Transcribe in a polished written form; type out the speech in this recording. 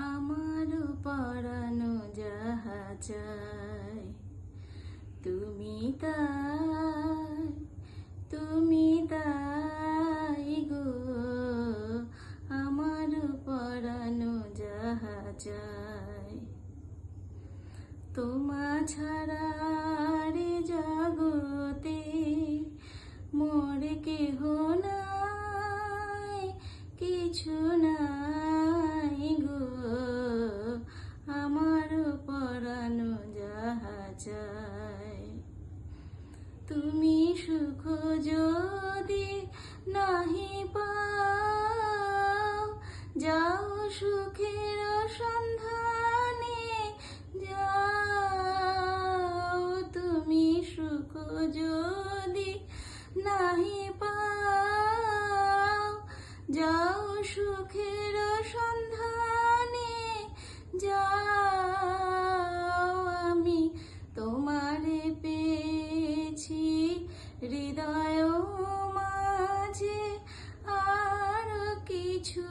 আমার পরানো যাহা চাই তুমি তাই গো, আমার পরানো যাহা চাই। তোমা ছাড়া রে জগতে মোর কেহ নাই, কিছু নাই গো, আমার পরানো যাহা চাই। তুমি সুখ যদি নাহি পাও, যাও সুখের সন্ধানে যাও। তুমি সুখ যদি নাহি পাও, যাও সুখের সন্ধানে যাও। আমি তোমারে পেয়েছি হৃদয় মাঝে, আর কিছু